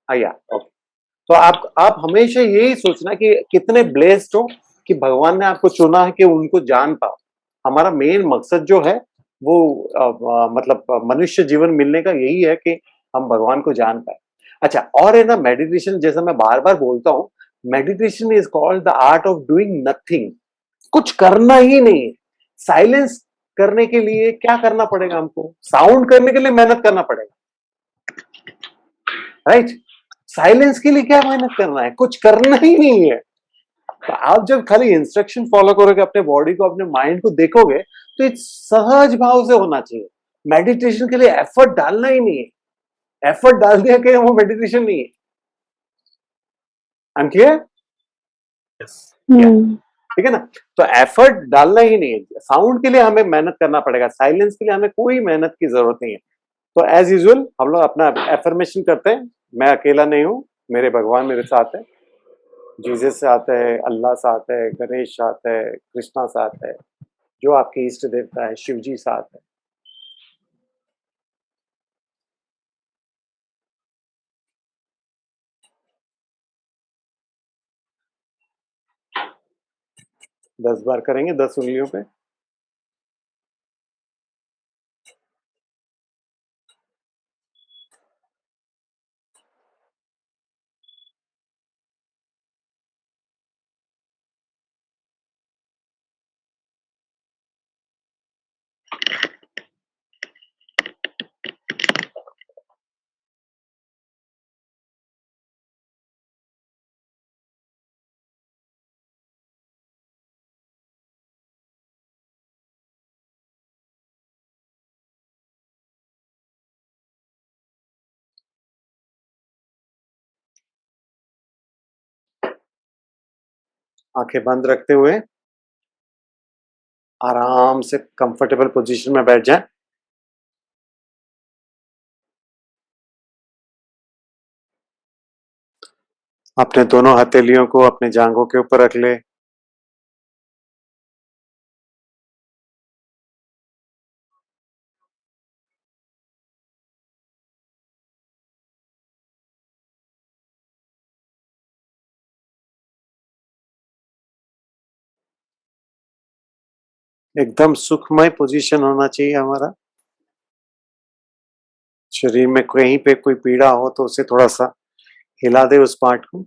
या ओके। तो आप हमेशा यही सोचना कि कितने ब्लेस्ड हो कि भगवान ने आपको चुना है कि उनको जान पाओ। हमारा मेन मकसद जो है वो मतलब मनुष्य जीवन मिलने का यही है कि हम भगवान को जान पाए। अच्छा, और है ना, मेडिटेशन जैसा मैं बार-बार बोलता हूँ, meditation is called the art of doing nothing. कुछ करना ही नहीं है। साइलेंस करने के लिए क्या करना पड़ेगा हमको? साउंड करने के लिए मेहनत करना पड़ेगा, राइट? साइलेंस के लिए क्या मेहनत करना है? कुछ करना ही नहीं है। तो आप जब खाली इंस्ट्रक्शन फॉलो करोगे, अपने बॉडी को, अपने माइंड को देखोगे, तो एक सहज भाव से होना चाहिए। मेडिटेशन के लिए एफर्ट डालना ही नहीं है। एफर्ट डाल दिया कि वो मेडिटेशन नहीं है। I am clear? या, हम्म। ठीक है ना? तो एफर्ट डालना ही नहीं है। साउंड के लिए हमें मेहनत करना पड़ेगा, साइलेंस के लिए हमें कोई मेहनत की जरूरत नहीं है। तो एज यूजुअल हम लोग अपना एफर्मेशन करते हैं, मैं अकेला नहीं हूं, मेरे भगवान मेरे साथ है। जीसस साथ है, अल्लाह साथ है, गणेश साथ है, कृष्णा साथ है, जो आपके इष्ट देवता है, शिव जी साथ है। 10 बार करेंगे 10 उंगलियों पे। आंखें बंद रखते हुए आराम से कंफर्टेबल पोजीशन में बैठ जाएं। अपने दोनों हथेलियों को अपने जांघों के ऊपर रख ले। एकदम सुखमय पोजीशन होना चाहिए हमारा। शरीर में कहीं पे कोई पीड़ा हो तो उसे थोड़ा सा हिला दे, उस पार्ट को।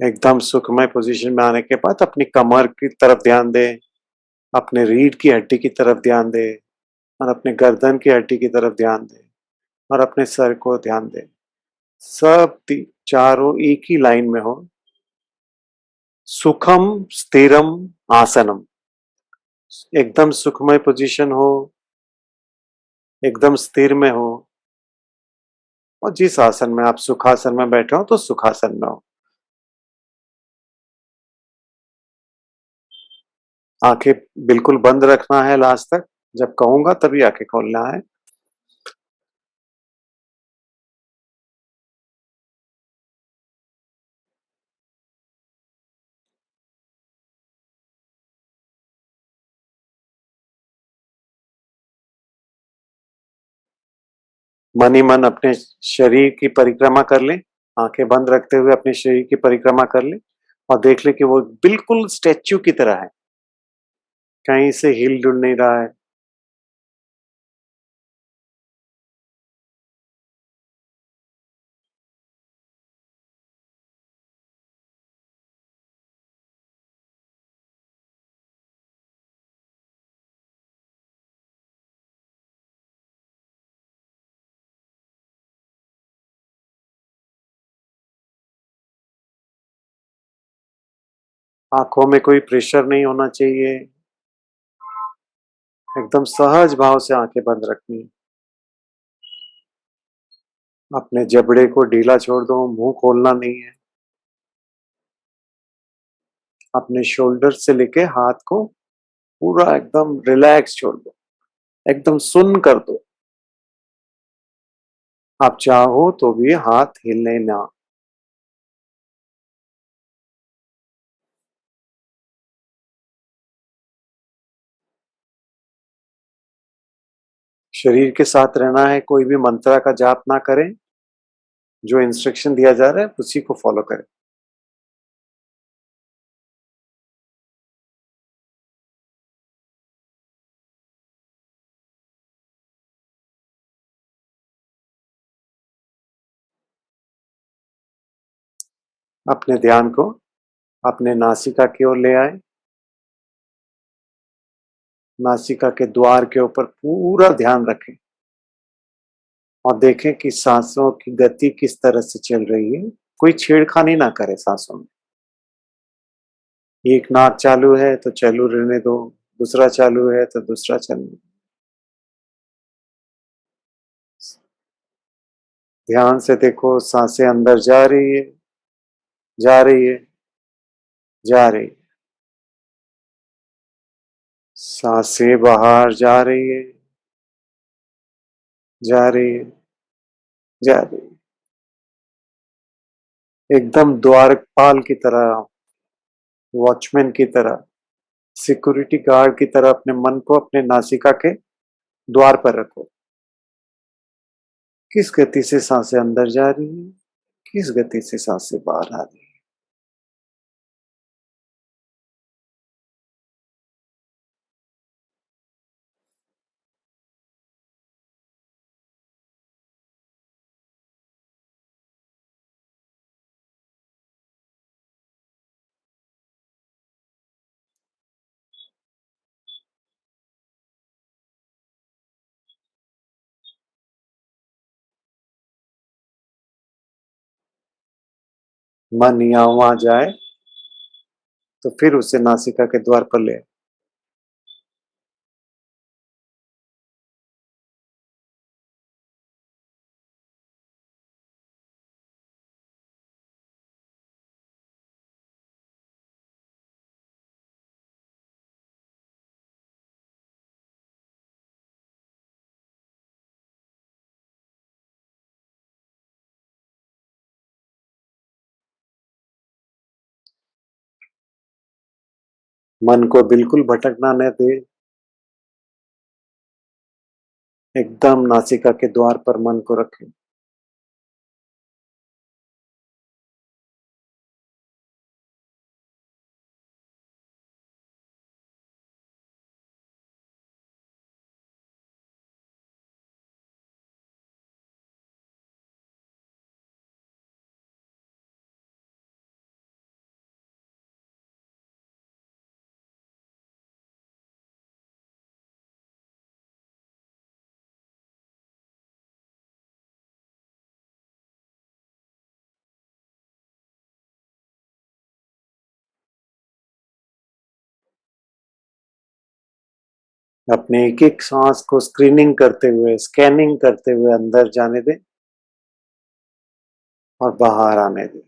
एकदम सुखमय पोजीशन में आने के बाद अपनी कमर की तरफ ध्यान दे, अपने रीढ़ की हड्डी की तरफ ध्यान दे, और अपने गर्दन की हड्डी की तरफ ध्यान दे, और अपने सर को ध्यान दे। सब चारों एक ही लाइन में हो। सुखम स्थिरम आसनम। एकदम सुखमय पोजीशन हो, एकदम स्थिर में हो। और जिस आसन में आप सुखासन में बैठे हो तो सुखासन में हो। आंखें बिल्कुल बंद रखना है लास्ट तक। जब कहूंगा तभी आंखें खोलना है। मन ही मन अपने शरीर की परिक्रमा कर ले। आंखें बंद रखते हुए अपने शरीर की परिक्रमा कर ले, और देख ले कि वो बिल्कुल स्टैच्यू की तरह है, कहीं से हिल डुल नहीं रहा है। आंखों में कोई प्रेशर नहीं होना चाहिए। एकदम सहज भाव से आंखें बंद रखनी। अपने जबड़े को ढीला छोड़ दो, मुंह खोलना नहीं है। अपने शोल्डर से लेके हाथ को पूरा एकदम रिलैक्स छोड़ दो, एकदम सुन्न कर दो। आप चाहो तो भी हाथ हिलने ना। शरीर के साथ रहना है, कोई भी मंत्रा का जाप ना करें, जो इंस्ट्रक्शन दिया जा रहा है उसी को फॉलो करें। अपने ध्यान को अपने नासिका की ओर ले आए। नासिका के द्वार के ऊपर पूरा ध्यान रखें और देखें कि सांसों की गति किस तरह से चल रही है। कोई छेड़खानी ना करे सांसों में। एक नाक चालू है तो चालू रहने दो, दूसरा चालू है तो दूसरा चलने दो। ध्यान से देखो, सांसें अंदर जा रही है, जा रही है, जा रही है। सांसें बाहर जा रही है, जा रही है, जा रही है। एकदम द्वारपाल की तरह, वॉचमैन की तरह, सिक्योरिटी गार्ड की तरह अपने मन को अपने नासिका के द्वार पर रखो। किस गति से सांसें अंदर जा रही है, किस गति से सांसें बाहर आ रही है। मन यहाँ वहां जाए तो फिर उसे नासिका के द्वार पर ले आए। मन को बिल्कुल भटकना न दे। एकदम नासिका के द्वार पर मन को रखें। अपने एक एक सांस को स्क्रीनिंग करते हुए, स्कैनिंग करते हुए अंदर जाने दें और बाहर आने दें।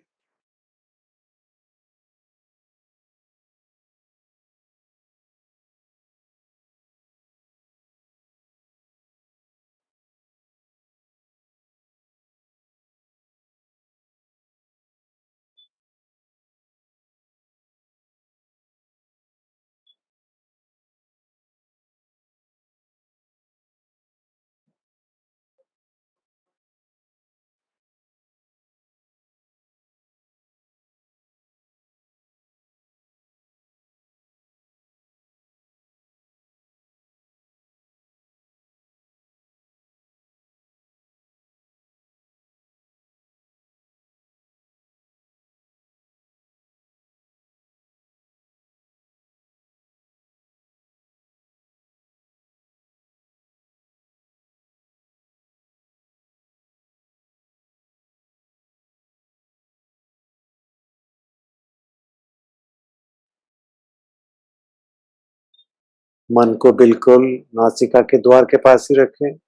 मन को बिल्कुल नासिका के द्वार के पास ही रखें।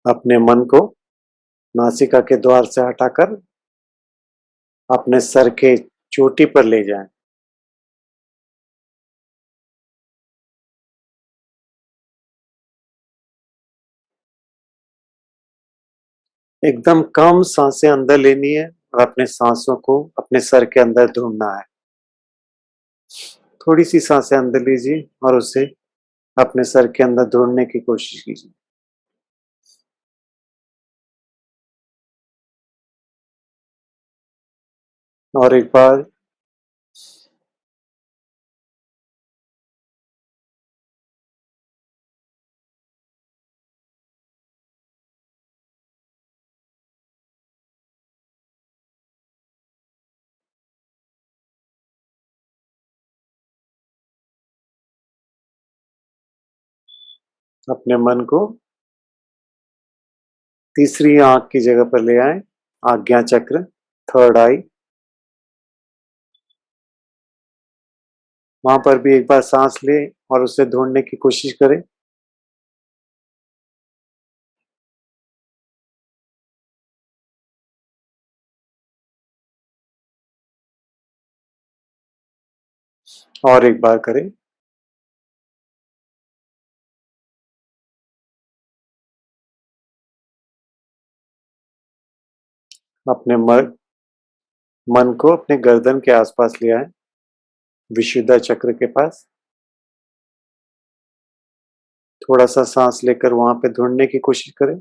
अपने मन को नासिका के द्वार से हटाकर अपने सर के चोटी पर ले जाएं। एकदम कम सांसें अंदर लेनी है और अपने सांसों को अपने सर के अंदर ढूंढना है। थोड़ी सी सांसें अंदर लीजिए और उसे अपने सर के अंदर ढूंढने की कोशिश कीजिए। और एक बार अपने मन को तीसरी आंख की जगह पर ले आए, आज्ञा चक्र, थर्ड आई। वहां पर भी एक बार सांस ले और उसे ढूंढने की कोशिश करें। और एक बार करें। अपने मन को अपने गर्दन के आसपास ले आए, विशुद्धा चक्र के पास। थोड़ा सा सांस लेकर वहां पे ढूंढने की कोशिश करें।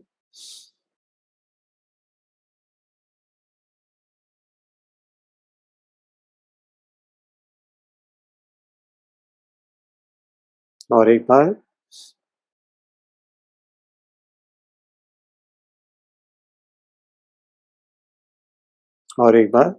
और एक बार। और एक बार।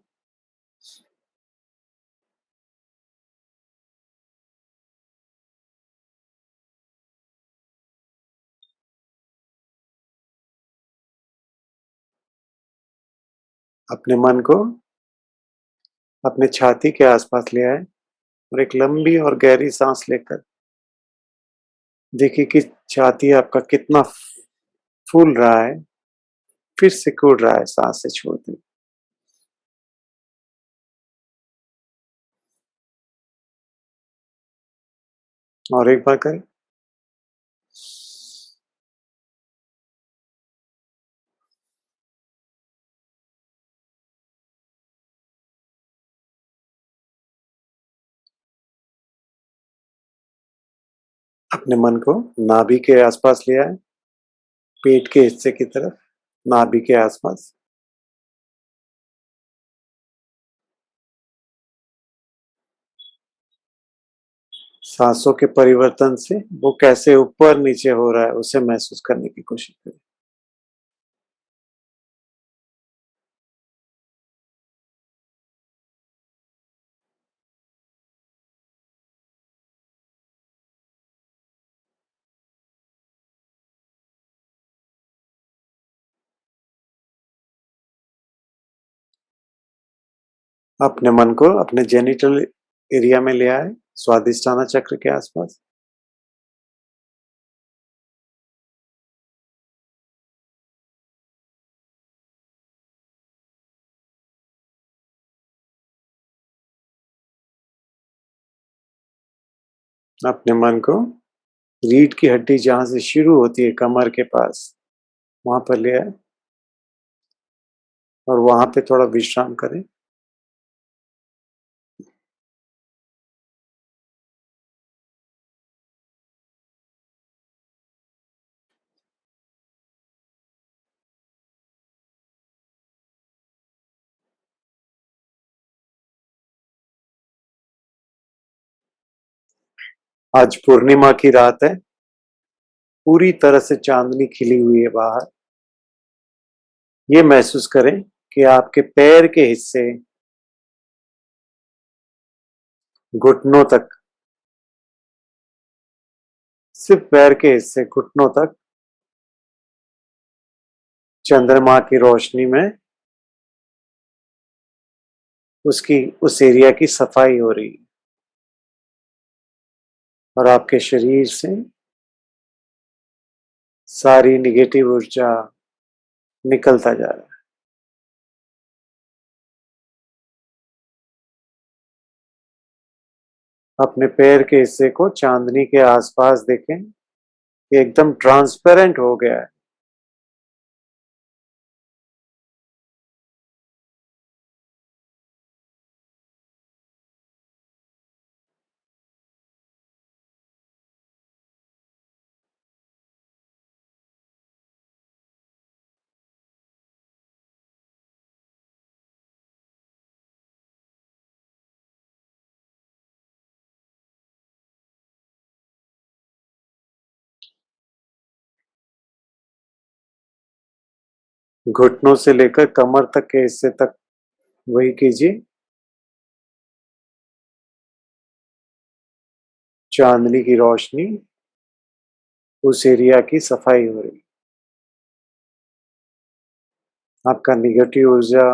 अपने मन को अपने छाती के आसपास ले आए और एक लंबी और गहरी सांस लेकर देखिए कि छाती आपका कितना फूल रहा है, फिर सिकुड़ रहा है सांस से छोड़ते। और एक बार करें। अपने मन को नाभि के आसपास ले आए, पेट के हिस्से की तरफ, नाभि के आसपास। सांसों के परिवर्तन से वो कैसे ऊपर नीचे हो रहा है उसे महसूस करने की कोशिश करें। अपने मन को अपने जेनिटल एरिया में ले आए, स्वादिष्टाना चक्र के आसपास। अपने मन को रीढ़ की हड्डी जहां से शुरू होती है कमर के पास, वहां पर ले आए और वहां पे थोड़ा विश्राम करें। आज पूर्णिमा की रात है, पूरी तरह से चांदनी खिली हुई है बाहर। ये महसूस करें कि आपके पैर के हिस्से घुटनों तक, सिर्फ पैर के हिस्से घुटनों तक चंद्रमा की रोशनी में उसकी उस एरिया की सफाई हो रही है और आपके शरीर से सारी नेगेटिव ऊर्जा निकलता जा रहा है। अपने पैर के हिस्से को चांदनी के आसपास देखें, ये एकदम ट्रांसपेरेंट हो गया है। घुटनों से लेकर कमर तक के हिस्से तक वही कीजिए। चांदनी की रोशनी उस एरिया की सफाई हो रही है। आपका नेगेटिव ऊर्जा,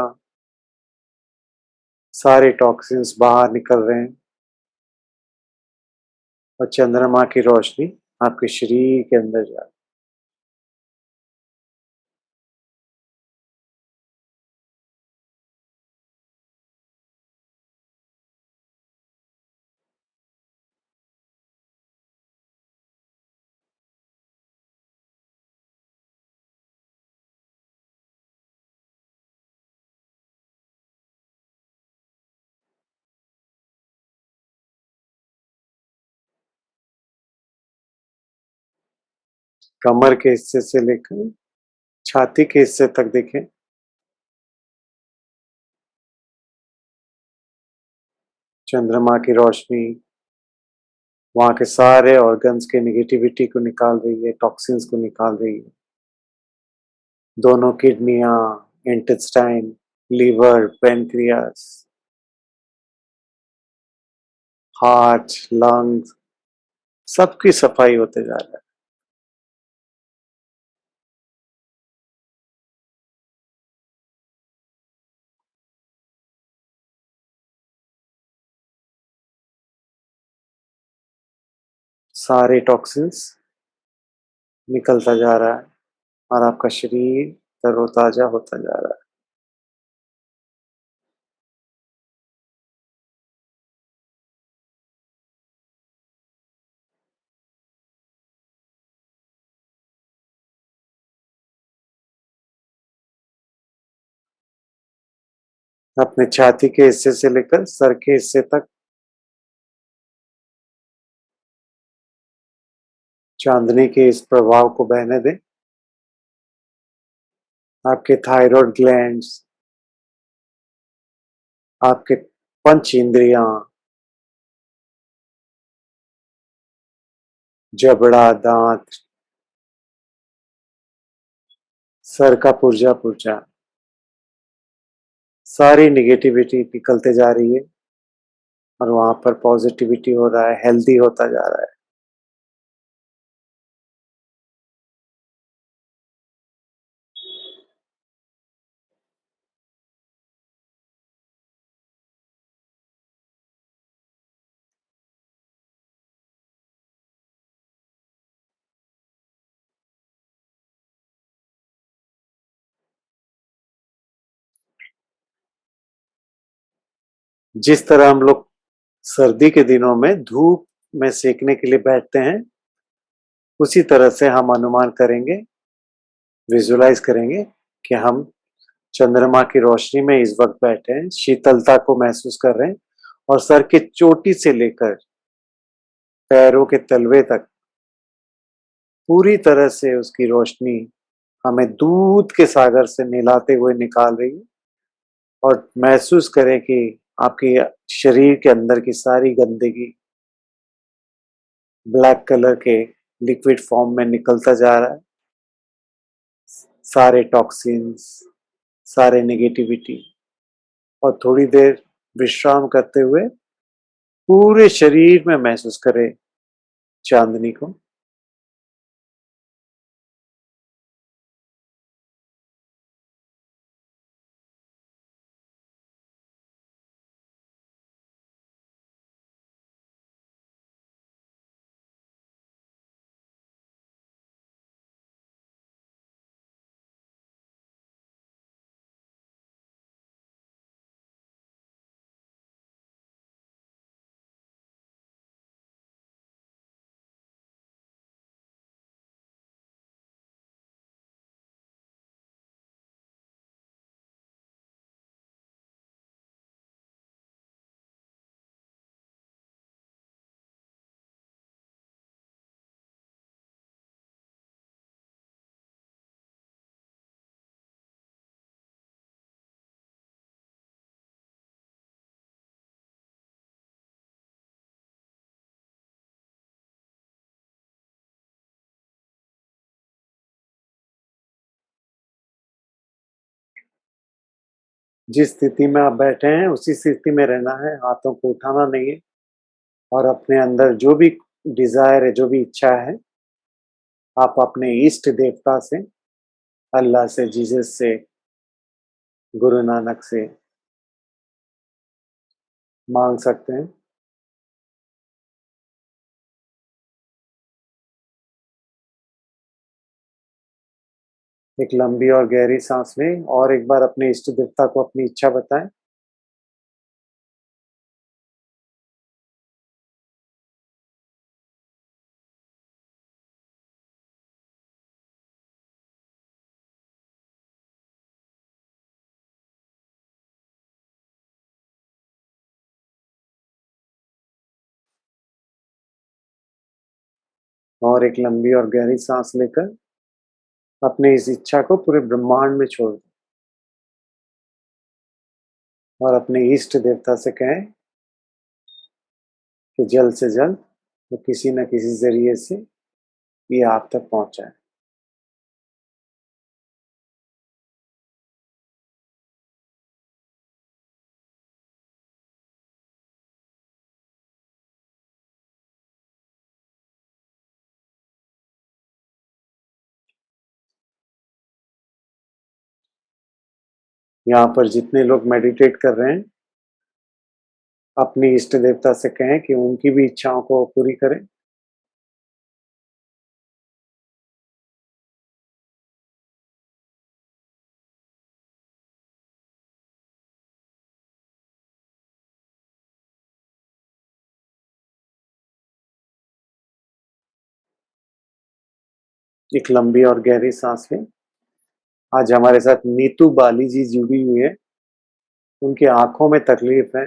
सारे टॉक्सिन्स बाहर निकल रहे हैं और चंद्रमा की रोशनी आपके शरीर के अंदर जा रही है। कमर के हिस्से से लेकर छाती के हिस्से तक देखें। चंद्रमा की रोशनी वहां के सारे ऑर्गन्स के नेगेटिविटी को निकाल रही है, टॉक्सिन्स को निकाल रही है। दोनों किडनियां, intestine, liver, pancreas, heart, lungs, सबकी सफाई होते जा रहा है। सारे टॉक्सिन्स निकलता जा रहा है और आपका शरीर तरोताजा होता जा रहा है। अपने छाती के हिस्से से लेकर सर के हिस्से तक चांदनी के इस प्रभाव को बहने दें। आपके थायराइड ग्लैंड्स, आपके पंच इंद्रियां, जबड़ा, दांत, सर का पुर्जा पुर्जा, सारी नेगेटिविटी निकलते जा रही है और वहां पर पॉजिटिविटी हो रहा है, हेल्दी होता जा रहा है। जिस तरह हम लोग सर्दी के दिनों में धूप में सेकने के लिए बैठते हैं, उसी तरह से हम अनुमान करेंगे, विजुलाइज करेंगे कि हम चंद्रमा की रोशनी में इस वक्त बैठे हैं, शीतलता को महसूस कर रहे हैं और सर की चोटी से लेकर पैरों के तलवे तक पूरी तरह से उसकी रोशनी हमें दूध के सागर से नहलाते हुए निकाल रही है। और महसूस करें कि आपकी शरीर के अंदर की सारी गंदगी ब्लैक कलर के लिक्विड फॉर्म में निकलता जा रहा है। सारे टॉक्सिन्स, सारे नेगेटिविटी, और थोड़ी देर विश्राम करते हुए पूरे शरीर में महसूस करें चांदनी को। जिस स्थिति में आप बैठे हैं उसी स्थिति में रहना है, हाथों को उठाना नहीं है और अपने अंदर जो भी डिज़ायर है, जो भी इच्छा है, आप अपने इष्ट देवता से, अल्लाह से, जीसस से, गुरु नानक से माँग सकते हैं। एक लंबी और गहरी साँस लें और एक बार अपने इष्ट देवता को अपनी इच्छा बताएँ। और एक लंबी और गहरी साँस लेकर अपनी इस इच्छा को पूरे ब्रह्मांड में छोड़ दें और अपने इष्ट देवता से कहें कि जल्द से जल्द वो किसी न किसी ज़रिए से ये आप तक पहुँचाएँ। यहाँ पर जितने लोग मेडिटेट कर रहे हैं, अपनी इष्ट देवता से कहें कि उनकी भी इच्छाओं को पूरी करें। एक लंबी और गहरी साँस लें। आज हमारे साथ नीतू बाली जी जुड़ी हुई है। उनकी आँखों में तकलीफ़ है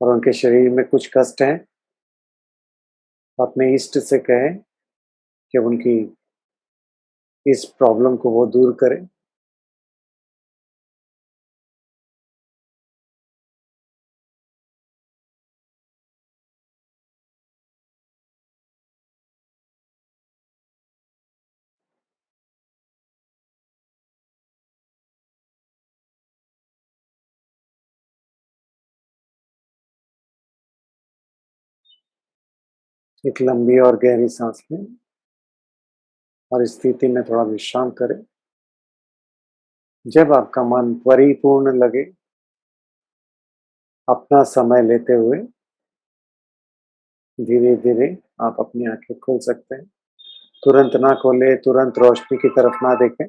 और उनके शरीर में कुछ कष्ट है। अपने इष्ट से कहें कि उनकी इस प्रॉब्लम को वो दूर करें। एक लंबी और गहरी साँस लें और इस स्थिति में थोड़ा विश्राम करें। जब आपका मन परिपूर्ण लगे, अपना समय लेते हुए धीरे-धीरे आप अपनी आँखें खोल सकते हैं। तुरंत ना खोलें, तुरंत रोशनी की तरफ ना देखें।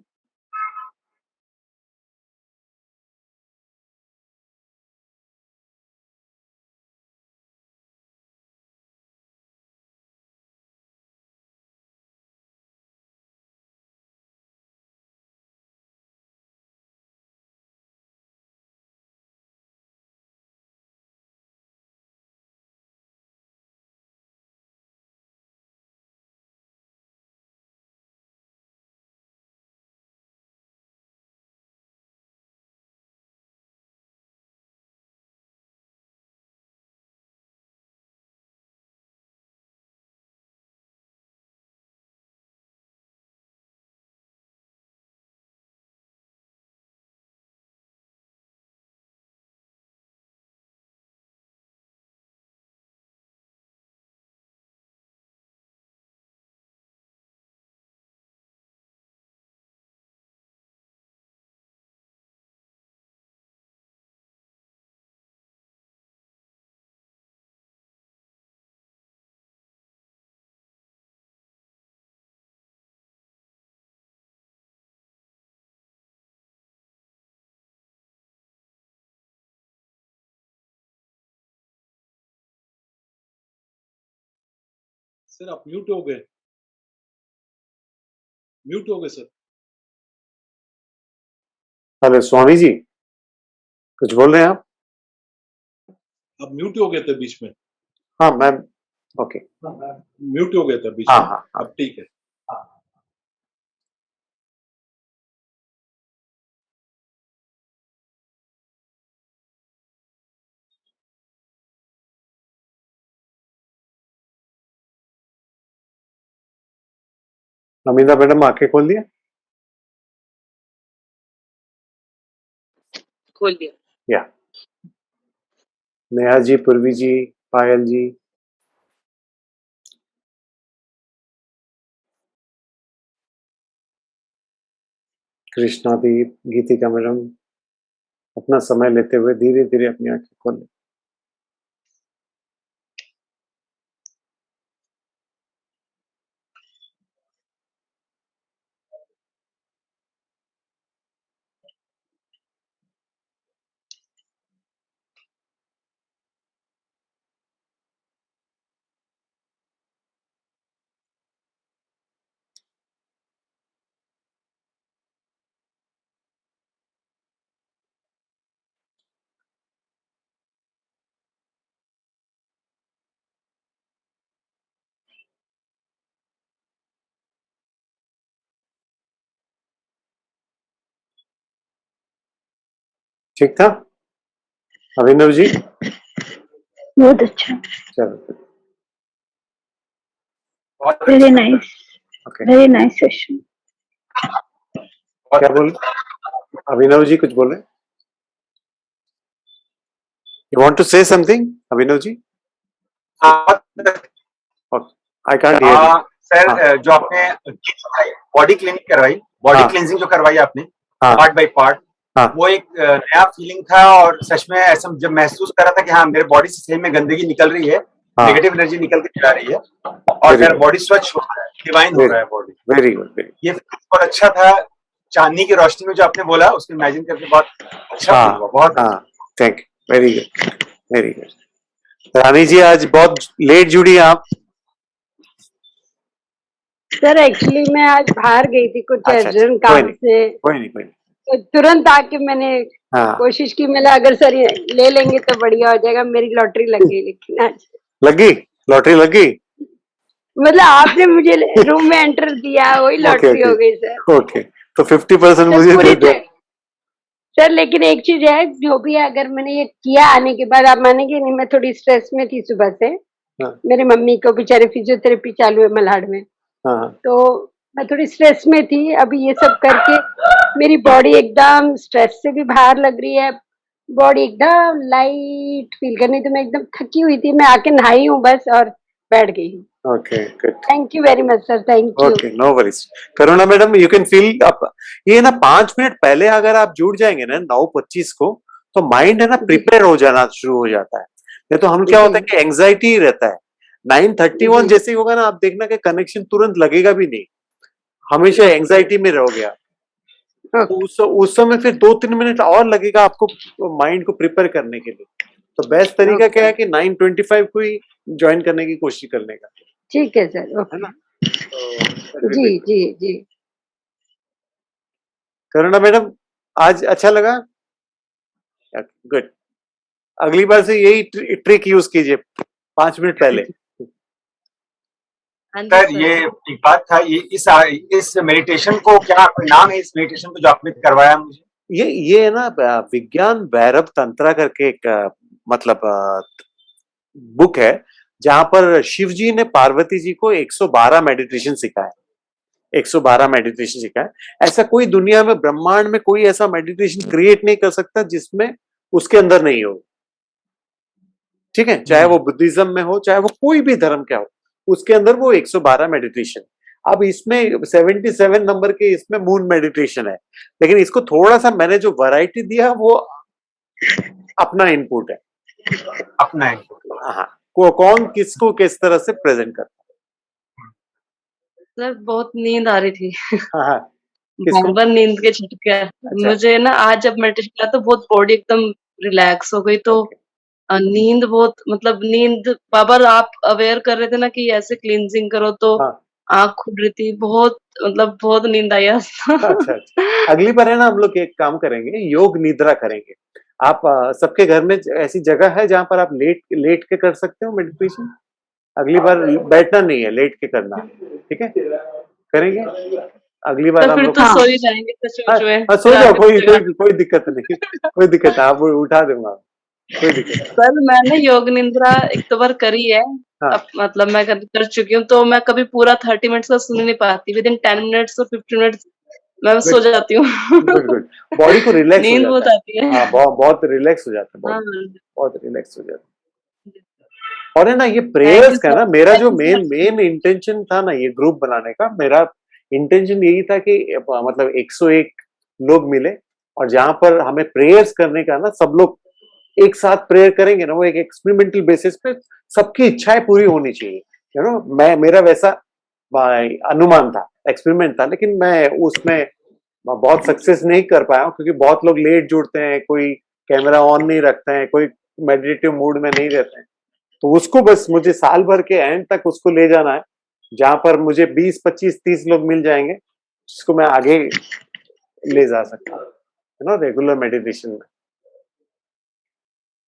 सर आप म्यूट हो गए सर। हेलो स्वामी जी, कुछ बोल रहे हैं आप? आप म्यूट हो गए थे बीच में। हाँ, मैं ओके। म्यूट हो गया था बीच हाँ, में। हाँ, हाँ। अब ठीक है। नमिता मैडम आँखें खोल दिया? खोल दिया। या नेहा जी, पूर्वी जी, पायल जी, कृष्णादीप, गीतिका मैडम, अपना समय लेते हुए धीरे धीरे अपनी आंखें खोलें। ठीक था अभिनव जी? बहुत अच्छा, चलो, very nice, okay. Very nice session. क्या बोल अभिनव जी, कुछ बोले? You want to say something Abhinav ji? I can't hear you. Sir, जो आपने बॉडी क्लीनिंग करवाई, बॉडी क्लींजिंग जो करवाई आपने पार्ट बाय पार्ट, वो एक नया फीलिंग था और सच में ऐसा जब महसूस कर रहा था कि हाँ मेरे बॉडी से सही में गंदगी निकल रही है, नेगेटिव एनर्जी निकल के जा रही है और मेरा बॉडी स्वच्छ हो रहा है, डिवाइन हो रहा है बॉडी। वेरी गुड, ये बहुत अच्छा था। चांदनी की रोशनी में जो आपने बोला उसको इमेजिन करके बहुत अच्छा फील हुआ, बहुत अच्छा। Thank you, very good, very good. Rani ji, आज बहुत लेट जुड़ी आप। सर एक्चुअली मैं आज बाहर गई थी कुछ अर्जेंट काम से, कोई नहीं तो तुरंत आके मैंने कोशिश की, मैंने अगर सर ये ले लेंगे तो बढ़िया हो जाएगा। मेरी लॉटरी लग गई, लेकिन आज लगी लॉटरी लगी, मतलब आपने मुझे रूम में एंटर दिया, वही लॉटरी हो गई सर। ओके, तो 50% मुझे दे दो सर। लेकिन एक चीज है, जो भी है, अगर मैंने ये किया आने के बाद, आप मानेंगे नहीं, मैं थोड़ी स्ट्रेस में थी सुबह से। मेरी मम्मी को बेचारे फिजियोथेरेपी चालू है मल्हाड़ में, तो मैं थोड़ी स्ट्रेस में थी। अभी ये सब करके मेरी बॉडी एकदम स्ट्रेस से भी बाहर लग रही है, बॉडी एकदम लाइट फील करनी। तो मैं एकदम थकी हुई थी, मैं आके नहाई हूँ बस और बैठ गई हूँ। Okay, good, thank you very much sir, thank you. Okay, no worries. Karuna madam, you can feel up. ये ना 5 मिनट पहले अगर आप जुड़ जाएंगे ना 9:25 को, तो माइंड है ना प्रिपेयर हो जाना शुरू हो जाता है। नहीं तो हम क्या होता है कि एंग्जाइटी रहता है। 9:31 जैसे ही होगा ना, आप देखना कि कनेक्शन तुरंत लगेगा भी नहीं, हमेशा एंग्जाइटी में रहोगे आप। तो उस समय फिर 2-3 मिनट और लगेगा आपको माइंड को प्रिपेयर करने के लिए। तो बेस्ट तरीका क्या है कि 9:25 को ही ज्वाइन करने की कोशिश करने का। ठीक है सर, ओके, है ना? जी जी जी। करुणा मैडम, आज अच्छा लगा? गुड। अगली बार से यही ट्रिक यूज कीजिए 5 मिनट पहले। सर, ये एक बात था, ये इस मेडिटेशन को क्या नाम है, इस मेडिटेशन को जो आपने करवाया मुझे? ये है ना विज्ञान भैरव तंत्रा करके एक मतलब बुक है, जहां पर शिव जी ने पार्वती जी को 112 मेडिटेशन सिखाया। 112 मेडिटेशन सिखाया। ऐसा कोई दुनिया में, ब्रह्मांड में कोई ऐसा मेडिटेशन क्रिएट नहीं कर सकता जिसमें उसके अंदर नहीं हो। ठीक है, चाहे वो बुद्धिज्म में हो, चाहे वो कोई भी धर्म का हो, उसके अंदर वो 112 मेडिटेशन। अब इसमें 77 नंबर के इसमें मून मेडिटेशन है, लेकिन इसको थोड़ा सा मैंने जो वैरायटी दिया वो अपना इनपुट है, अपना इनपुट। हाँ, कौन किसको किस तरह से प्रेजेंट करता है। सर बहुत नींद आ रही थी। हाँ, बहुत नींद के झटके। मुझे ना आज जब मेडिटेशन किया तो बहुत बॉडी एकदम रिलैक्स हो गई, तो नींद बहुत, मतलब नींद बाबा आप अवेयर कर रहे थे ना कि ऐसे क्लींजिंग करो, तो आंख खुल रही थी, बहुत मतलब बहुत नींद आई। अच्छा, अगली बार है ना हम लोग एक काम करेंगे, योग निद्रा करेंगे। आप सबके घर में ऐसी जगह है जहां पर आप लेट के कर सकते हो मेडिटेशन? अगली बार बैठना नहीं है, लेट के करना, ठीक है? करेंगे अगली बार तो हम फिर लोग। तो सो ही जाएंगे सो जाओ, कोई दिक्कत नहीं, कोई दिक्कत है, आप उठा दूंगा, कोई दिक्कत। सर मैंने योग निद्रा 1-2 बार करी है। अब मतलब मैं कर चुकी हूँ, तो मैं कभी पूरा 30 मिनट्स का सुन नहीं पाती। विदिन 10 मिनट्स और 15 मिनट्स मैं सो जाती हूँ। Good good. बॉडी को रिलैक्स हो नींद बहुत जाता आती है। है। हाँ, बहुत रिलैक्स हो जाता है, हाँ, बहुत रिलैक्स हो जाता है। और है ना ये थैंक प्रेयर्स यू का ना, सो मेरा जो मच। मेन इंटेंशन था ना ये ग्रुप बनाने का, मेरा इंटेंशन यही था कि मतलब 101 लोग मिले और जहां पर हमें प्रेयर्स करने का ना, सब लोग एक साथ प्रेयर करेंगे ना, वो एक एक्सपेरिमेंटल बेसिस पे सबकी इच्छाएं पूरी होनी चाहिए, यू नो। मेरा वैसा अनुमान था, एक्सपेरिमेंट था, लेकिन मैं उसमें बहुत सक्सेस नहीं कर पाया हूँ क्योंकि बहुत लोग लेट जुड़ते हैं, कोई कैमरा ऑन नहीं रखते हैं, कोई मेडिटेटिव मूड में नहीं रहते हैं। तो उसको बस मुझे साल भर के एंड तक उसको ले जाना है, जहां पर मुझे 20, 25, 30 लोग मिल जाएंगे जिसको मैं आगे ले जा सकता हूँ, यू नो, रेगुलर मेडिटेशन में।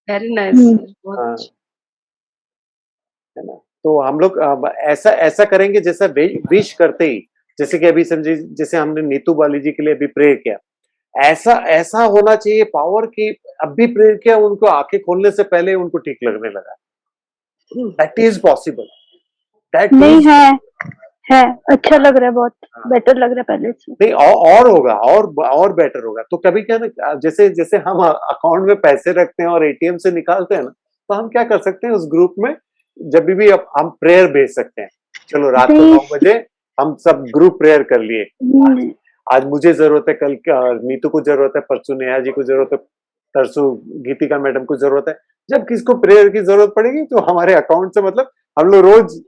वेरी नाइस सर, बहुत हाँ, अच्छा। है ना। तो हम लोग ऐसा ऐसा करेंगे जैसा विश करते ही, जैसे कि अभी समझिए, जैसे हमने नीतू बाली जी के लिए अभी प्रेयर किया, ऐसा ऐसा होना चाहिए पावर की, अब भी प्रेयर किया, उनको आंखें खोलने से पहले उनको ठीक लगने लगा। दैट इज पॉसिबल, दैट नहीं इज। है अच्छा लग रहा है, बहुत हाँ, बेटर लग रहा है पहले से। नहीं और होगा, और बेटर होगा। तो कभी क्या ना, जैसे जैसे हम अकाउंट में पैसे रखते हैं और एटीएम से निकालते हैं ना, तो हम क्या कर सकते हैं उस ग्रुप में, जब भी अब हम प्रेयर भेज सकते हैं। चलो रात को 9 बजे हम सब ग्रुप प्रेयर कर लिए, आज मुझे जरूरत है, कल नीतू को जरूरत है, परसों नेहा जी को जरूरत है, परसों गीतिका मैडम को जरूरत है। जब किसको प्रेयर की जरूरत पड़ेगी तो हमारे अकाउंट से, मतलब हम लोग रोज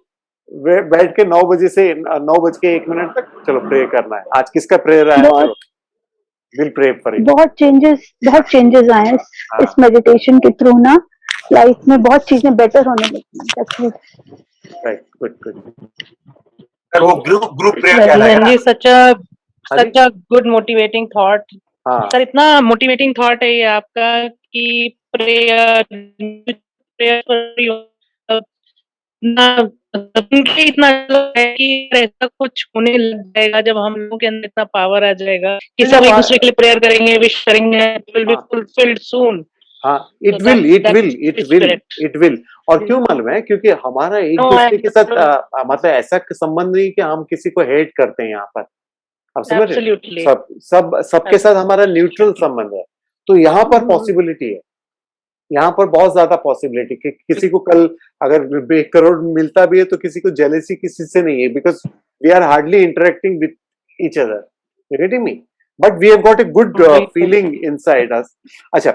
बैठ के 9 बजे से 9:01 तक चलो प्रे करना है, आज किसका प्रेयर आया, चलो विल प्रे फॉर इट। बहुत चेंजेस आए हैं इस मेडिटेशन के थ्रू ना, लाइफ में बहुत चीजें बेटर होने लगी। Right, good good. सर वो ग्रुप प्रेयर क्या है? जी, सच अ गुड मोटिवेटिंग थॉट। हाँ, सर इतना मोटिवेटिंग थॉट है ये आपका कि प्रेयर ना इतना है कि ऐसा कुछ होने लग जाएगा जब हम लोगों के अंदर इतना पावर आ जाएगा कि सब एक दूसरे के लिए प्रेयर करेंगे, विश करेंगे, विल बी फुलफिल्ड सून। हाँ, इट विल। और क्यों मालूम है? क्योंकि हमारा एक दूसरे के साथ मतलब ऐसा संबंध नहीं कि हम किसी को हेट करते हैं यहाँ पर, आप समझ रहे हैं? सबके साथ हमारा न्यूट्रल संबंध है। तो यहाँ पर पॉसिबिलिटी है, यहाँ पर बहुत ज्यादा पॉसिबिलिटी कि किसी को कल अगर 1 करोड़ मिलता भी है तो किसी को जेलेसी किसी से नहीं है, because we are hardly interacting with each other, you getting me? But we have got a good feeling inside us. अच्छा,